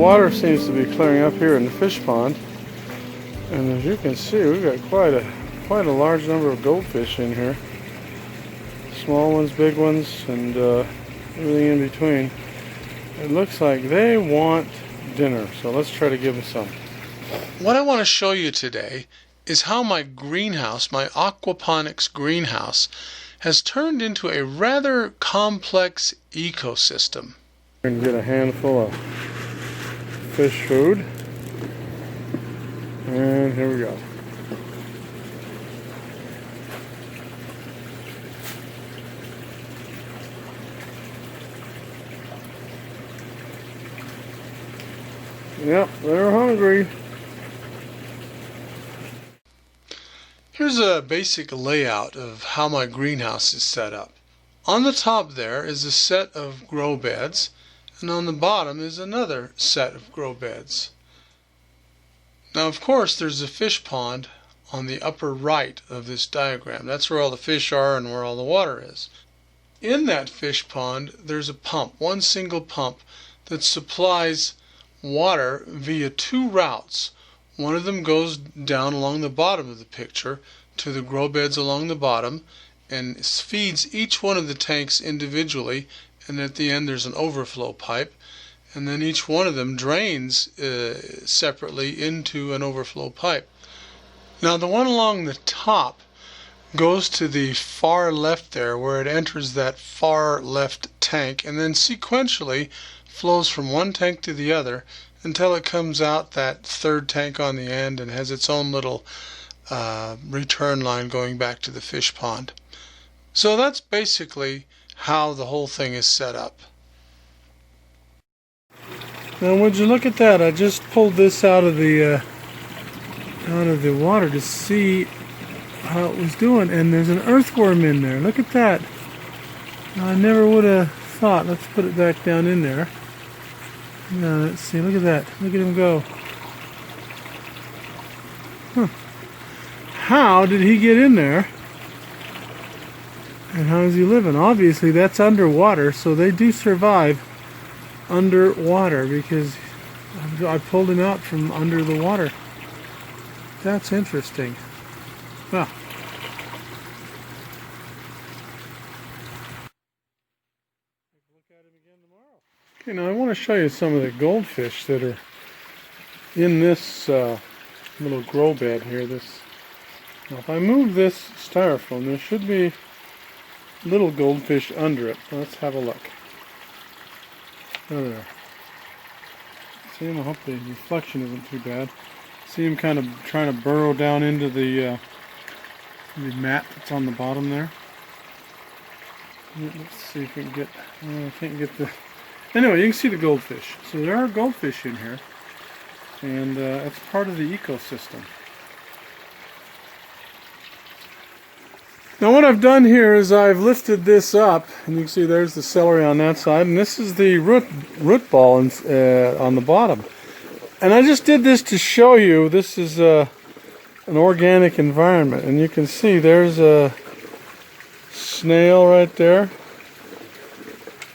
water seems to be clearing up here in the fish pond, and as you can see, we've got quite a large number of goldfish in here. Small ones, big ones, and everything in between. It looks like they want dinner, so let's try to give them some. What I want to show you today is how my greenhouse, my aquaponics greenhouse, has turned into a rather complex ecosystem. We're going to get a handful of fish food, and here we go. Yep, they're hungry. Here's a basic layout of how my greenhouse is set up. On the top there is a set of grow beds, and on the bottom is another set of grow beds. Now, of course, there's a fish pond on the upper right of this diagram. That's where all the fish are and where all the water is. In that fish pond, there's a pump, one single pump, that supplies water via two routes. One of them goes down along the bottom of the picture to the grow beds along the bottom and feeds each one of the tanks individually, and at the end there's an overflow pipe, and then each one of them drains separately into an overflow pipe. Now the one along the top goes to the far left there where it enters that far left tank, and then sequentially flows from one tank to the other until it comes out that third tank on the end and has its own little return line going back to the fish pond. So that's basically how the whole thing is set up. Now would you look at that? I just pulled this out of the water to see how it was doing, and there's an earthworm in there. Look at that. I never would have thought. Let's put it back down in there. Now let's see, look at that. Look at him go. Huh. How did he get in there? And how is he living? Obviously that's underwater, so they do survive underwater because I pulled him out from under the water. That's interesting. Well, okay, now I want to show you some of the goldfish that are in this little grow bed here. Now if I move this styrofoam, there should be little goldfish under it. Let's have a look. There they are. See them? I hope the reflection isn't too bad. See them kind of trying to burrow down into the mat that's on the bottom there. Let's see if we can get, I can't get the, anyway, you can see the goldfish. So there are goldfish in here, and it's part of the ecosystem. Now what I've done here is I've lifted this up, and you can see there's the celery on that side, and this is the root ball on the bottom. And I just did this to show you this is an organic environment, and you can see there's a snail right there,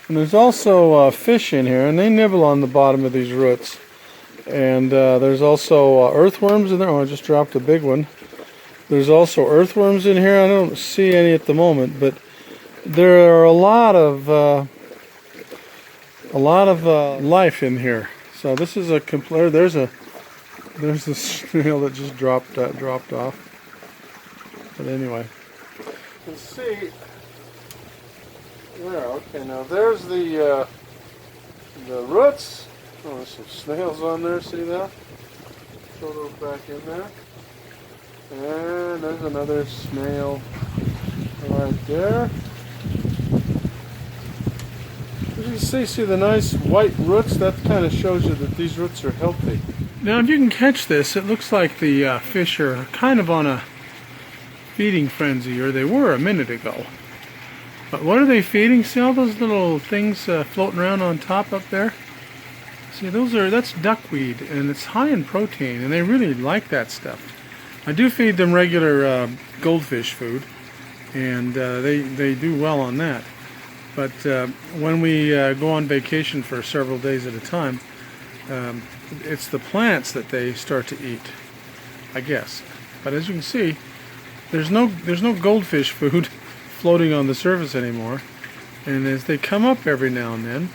and there's also fish in here, and they nibble on the bottom of these roots. And there's also earthworms in there. Oh, I just dropped a big one. There's also earthworms in here. I don't see any at the moment, but there are a lot of life in here. So this is a complete. There's a snail that just dropped off. But anyway, you can see there. Okay, now there's the roots. Oh, there's some snails on there. See that? Throw those back in there. And there's another snail right there. As you see the nice white roots, that kind of shows you that these roots are healthy. Now if you can catch this, it looks like the fish are kind of on a feeding frenzy, or they were a minute ago. But what are they feeding? See all those little things floating around on top up there? See, that's duckweed, and it's high in protein, and they really like that stuff. I do feed them regular goldfish food, and they do well on that. But when we go on vacation for several days at a time, it's the plants that they start to eat, I guess. But as you can see, there's no goldfish food floating on the surface anymore. And as they come up every now and then,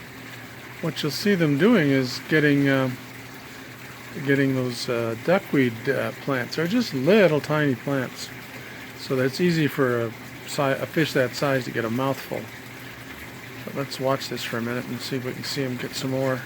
what you'll see them doing is getting those duckweed plants. They're just little tiny plants, so that's easy for a fish that size to get a mouthful. But let's watch this for a minute and see if we can see them get some more.